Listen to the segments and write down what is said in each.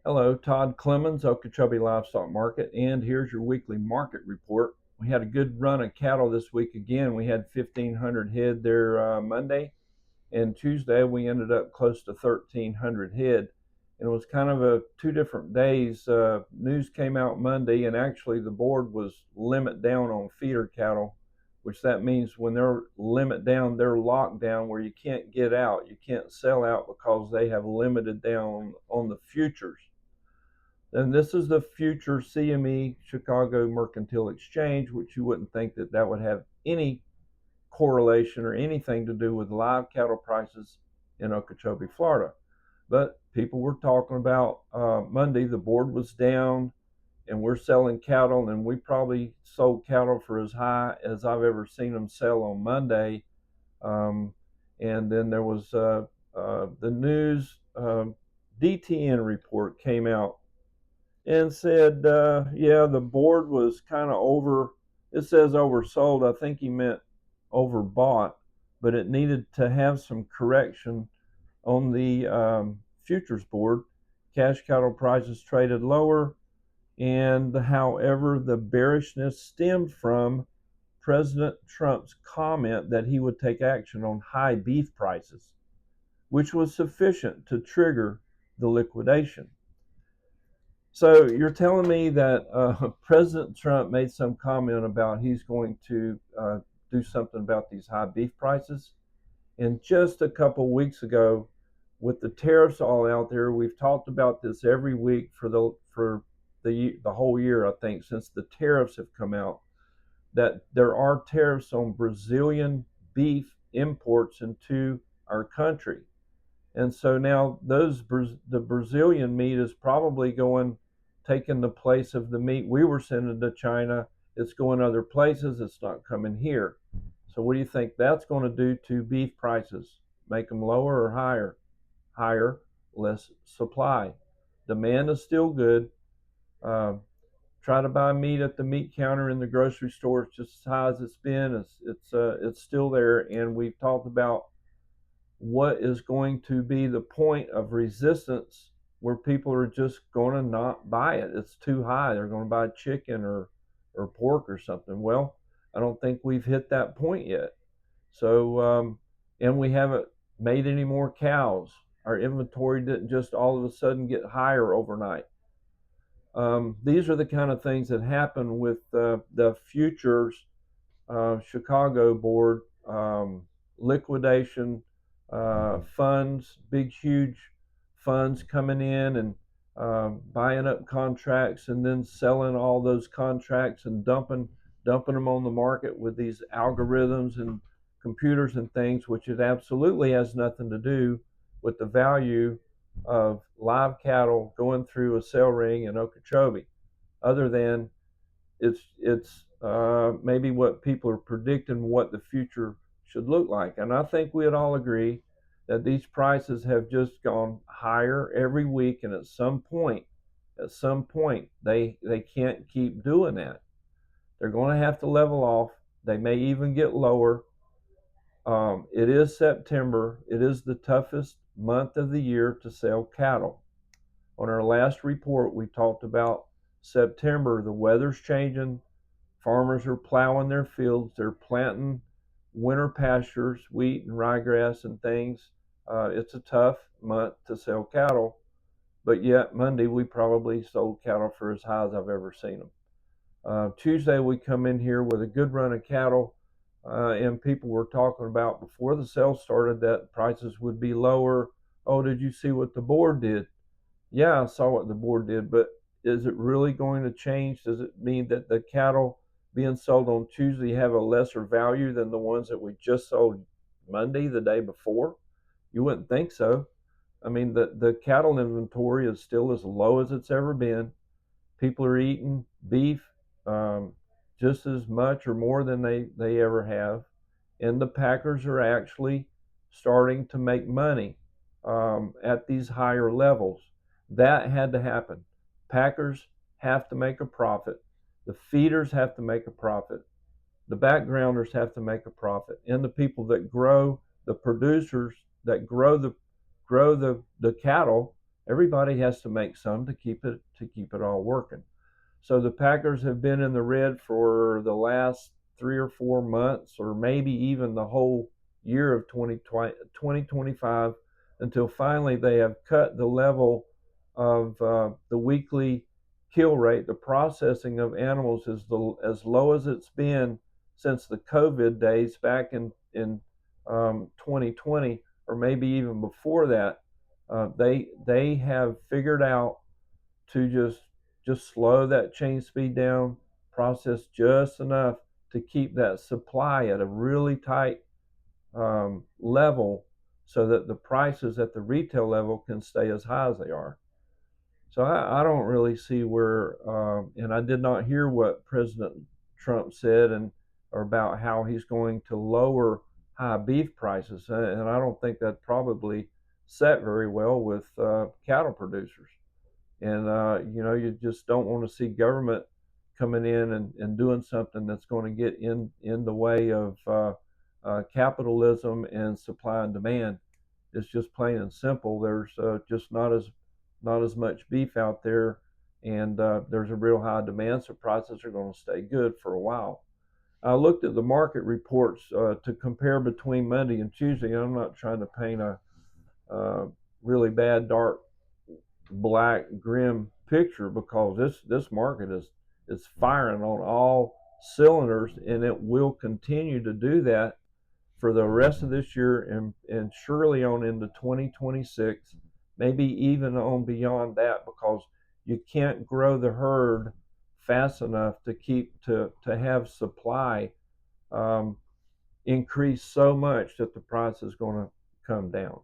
Hello, Todd Clemens, Okeechobee Livestock Market, and here's your weekly market report. We had a good run of cattle this week again. We had 1,500 head there Monday, and Tuesday we ended up close to 1,300 head. And it was kind of a two different days. News came out Monday, and actually the board was limit down on feeder cattle, which that means when they're limit down, they're locked down where you can't get out, you can't sell out because they have limited down on the futures. And this is the future CME Chicago Mercantile Exchange, which you wouldn't think that that would have any correlation or anything to do with live cattle prices in Okeechobee, Florida. But people were talking about Monday, the board was down and we're selling cattle, and we probably sold cattle for as high as I've ever seen them sell on Monday. Um, and then there was the news DTN report came out and said, yeah, the board was kind of over. It says oversold. I think he meant overbought, but it needed to have some correction on the futures board. Cash cattle prices traded lower, and however, the bearishness stemmed from President Trump's comment that he would take action on high beef prices, which was sufficient to trigger the liquidation. So you're telling me that President Trump made some comment about he's going to do something about these high beef prices? And just a couple weeks ago, with the tariffs all out there, we've talked about this every week for the whole year, I think, since the tariffs have come out, that there are tariffs on Brazilian beef imports into our country. And so now the Brazilian meat is probably taking the place of the meat we were sending to China. It's going other places. It's not coming here. So what do you think that's going to do to beef prices? Make them lower or higher? Higher, less supply. Demand is still good. Uh, Try to buy meat at the meat counter in the grocery store. It's just as high as it's been. It's still there, and we've talked about what is going to be the point of resistance where people are just going to not buy it. It's too high. They're going to buy chicken or pork or something. Well, I don't think we've hit that point yet. So, and we haven't made any more cows. Our inventory didn't just all of a sudden get higher overnight. These are the kind of things that happen with the futures Chicago board liquidation funds, big, huge funds coming in and buying up contracts and then selling all those contracts and dumping them on the market with these algorithms and computers and things, which it absolutely has nothing to do with the value of live cattle going through a sale ring in Okeechobee, other than it's maybe what people are predicting what the future should look like. And I think we'd all agree that these prices have just gone higher every week, and at some point, they can't keep doing that. They're going to have to level off. They may even get lower. It is September. It is the toughest month of the year to sell cattle. On our last report, we talked about September. The weather's changing. Farmers are plowing their fields. They're planting winter pastures, wheat and ryegrass and things. It's a tough month to sell cattle, but yet Monday we probably sold cattle for as high as I've ever seen them. Tuesday we come in here with a good run of cattle, and people were talking about before the sale started that prices would be lower. Oh, did you see what the board did? Yeah, I saw what the board did, but is it really going to change? Does it mean that the cattle being sold on Tuesday have a lesser value than the ones that we just sold Monday, the day before? You wouldn't think so. I mean, the cattle inventory is still as low as it's ever been. People are eating beef um, just as much or more than they ever have. And the packers are actually starting to make money at these higher levels. That had to happen. Packers have to make a profit. The feeders have to make a profit. The backgrounders have to make a profit. And the people that grow, the producers that grow the cattle everybody has to make some to keep it all working. So the Packers have been in the red for the last 3 or 4 months, or maybe even the whole year of 2025, until finally they have cut the level of the weekly kill rate. The processing of animals is as low as it's been since the COVID days back in 2020, or maybe even before that. They have figured out to just slow that chain speed down, process just enough to keep that supply at a really tight level, so that the prices at the retail level can stay as high as they are. So I don't really see where, and I did not hear what President Trump said and or about how he's going to lower high beef prices, and I don't think that probably set very well with cattle producers. And you just don't want to see government coming in and doing something that's going to get in the way of capitalism and supply and demand. It's just plain and simple. There's just not as much beef out there, and there's a real high demand, so prices are going to stay good for a while. I looked at the market reports to compare between Monday and Tuesday. I'm not trying to paint a really bad, dark, black, grim picture, because this market is firing on all cylinders, and it will continue to do that for the rest of this year, and surely on into 2026, maybe even on beyond that, because you can't grow the herd fast enough to have supply um, increase so much that the price is going to come down,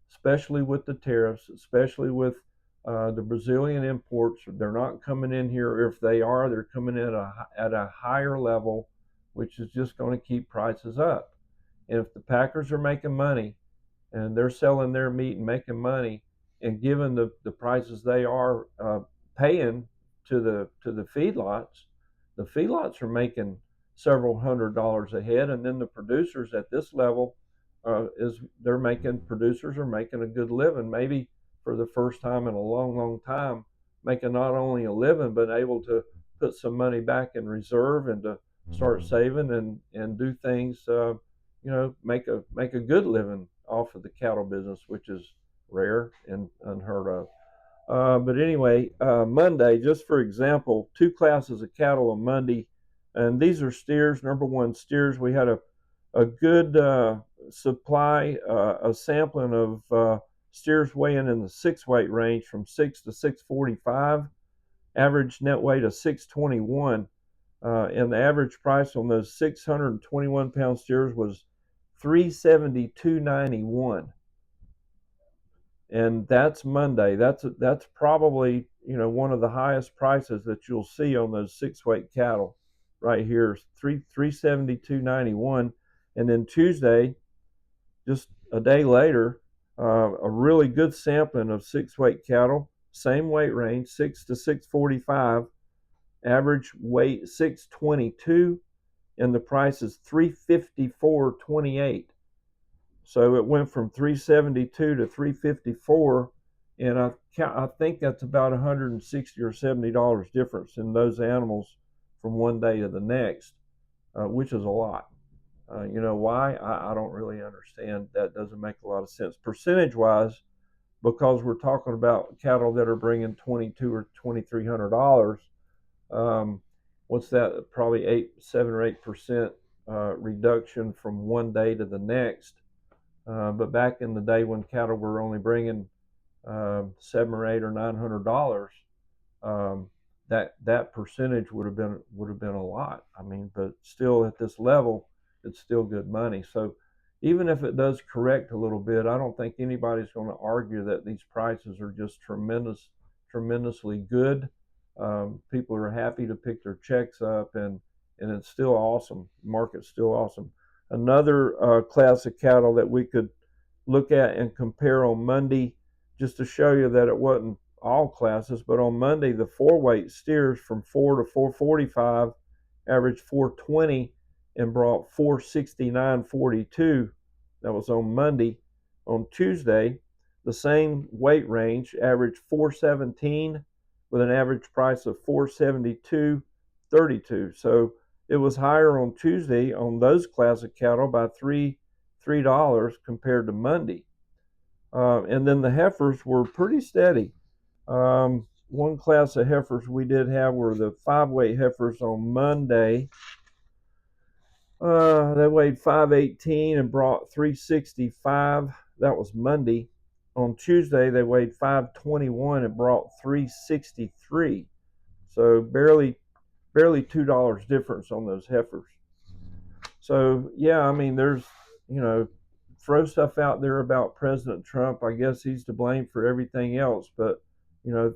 especially with the tariffs, especially with the Brazilian imports. They're not coming in here. If they are, they're coming in at a higher level, which is just going to keep prices up. And if the Packers are making money and they're selling their meat and making money, and given the prices they are paying to the feedlots are making several $100s a head, and then the producers at this level producers are making a good living, maybe for the first time in a long time, making not only a living but able to put some money back in reserve and to start saving and do things, make a good living off of the cattle business, which is rare and unheard of. But anyway, Monday, just for example, 2 classes of cattle on Monday, and these are steers. Number one, steers. We had a good supply, a sampling of steers weighing in the 6 weight range from 6 to 645, average net weight of 621, and the average price on those 621 pound steers was 372.91, and that's Monday. That's probably one of the highest prices that you'll see on those 6 weight cattle. Right here is 372.91, and then Tuesday, just a day later, a really good sampling of 6 weight cattle, same weight range, 6 to 645, average weight 622, and the price is 354.28. So it went from 372 to 354, and I think that's about $160 or $70 difference in those animals from one day to the next, which is a lot. You know why? I don't really understand. That doesn't make a lot of sense percentage wise, because we're talking about cattle that are bringing $2,200 or $2,300. What's that? Probably 7 or 8% reduction from one day to the next. But back in the day when cattle were only bringing $700 or $800 or $900, that percentage would have been a lot. I mean, but still at this level, it's still good money. So even if it does correct a little bit, I don't think anybody's going to argue that these prices are just tremendously good. People are happy to pick their checks up, and it's still awesome. The market's still awesome. Another class of cattle that we could look at and compare on Monday, just to show you that it wasn't all classes, but on Monday, the 4 weight steers from 4 to 445 averaged 420 and brought 469.42. That was on Monday. On Tuesday, the same weight range averaged 417 with an average price of 472.32. So it was higher on Tuesday on those classic cattle by $3 compared to Monday. And then the heifers were pretty steady. One class of heifers we did have were the 5-weight heifers on Monday. They weighed 518 and brought 365. That was Monday. On Tuesday, they weighed 521 and brought 363. So barely $2 difference on those heifers. So yeah, I mean, there's, throw stuff out there about President Trump. I guess he's to blame for everything else, but I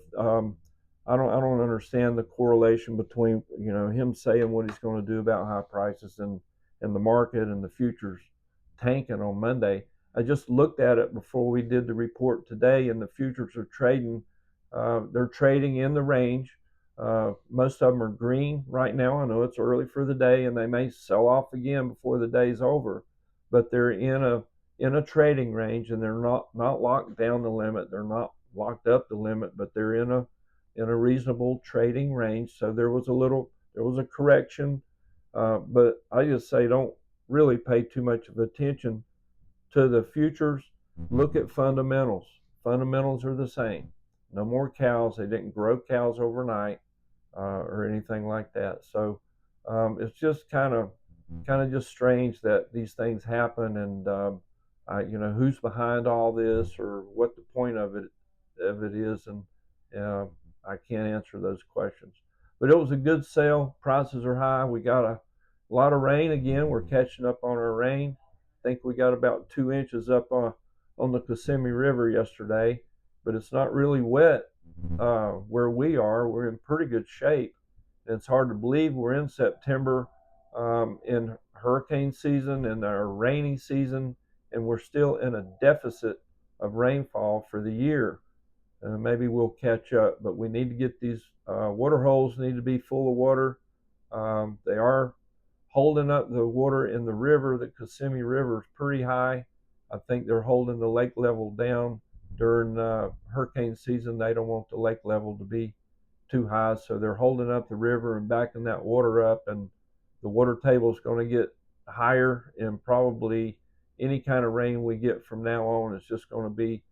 don't understand the correlation between him saying what he's going to do about high prices and the market and the futures tanking on Monday. I just looked at it before we did the report today, and the futures are trading. They're trading in the range. Most of them are green right now. I know it's early for the day, and they may sell off again before the day's over, but they're in a trading range, and they're not locked down the limit. They're not locked up the limit, but they're in a reasonable trading range. So there was a correction, but I just say don't really pay too much of attention to the futures. Look at fundamentals. Fundamentals are the same. No more cows. They didn't grow cows overnight or anything like that. So it's just kind of just strange that these things happen, and who's behind all this or what the point of it is, and I can't answer those questions. But it was a good sale. Prices are high. We got a lot of rain again. We're catching up on our rain. I think we got about 2 inches up on the Kissimmee River yesterday, but it's not really wet where we are. We're in pretty good shape. And it's hard to believe we're in September in hurricane season and our rainy season, and we're still in a deficit of rainfall for the year. Maybe we'll catch up, but we need to get these water holes need to be full of water. They are holding up the water in the river. The Kissimmee River is pretty high. I think they're holding the lake level down during hurricane season. They don't want the lake level to be too high, so they're holding up the river and backing that water up, and the water table is going to get higher, and probably any kind of rain we get from now on is just going to be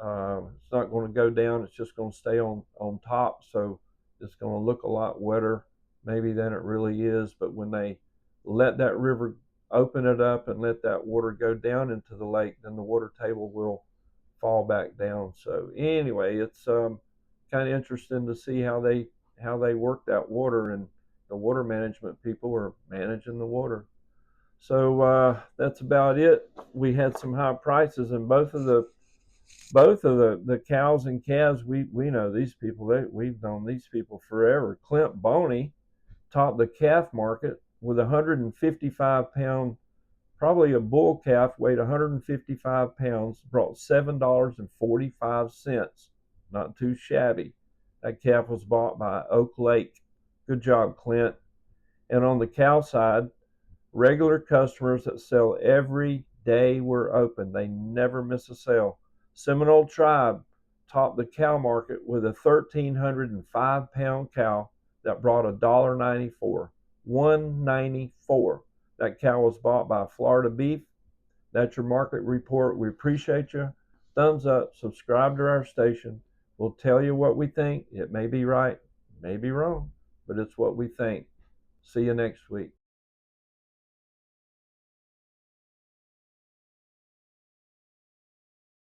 it's not going to go down. It's just going to stay on top, so it's going to look a lot wetter maybe than it really is. But when they let that river open it up and let that water go down into the lake, then the water table will fall back down. So anyway, it's kind of interesting to see how they work that water, and the water management people are managing the water. So that's about it. We had some high prices, and both of the cows and calves. We know these people. We've known these people forever. Clint Boney topped the calf market with 155 pound, probably a bull calf, weighed 155 pounds, brought $7.45. Not too shabby. That calf was bought by Oak Lake. Good job, Clint. And on the cow side, regular customers that sell every day were open. They never miss a sale. Seminole Tribe topped the cow market with a 1,305 pound cow that brought $1.94. $1.94. That cow was bought by Florida Beef. That's your market report. We appreciate you. Thumbs up. Subscribe to our station. We'll tell you what we think. It may be right, may be wrong, but it's what we think. See you next week.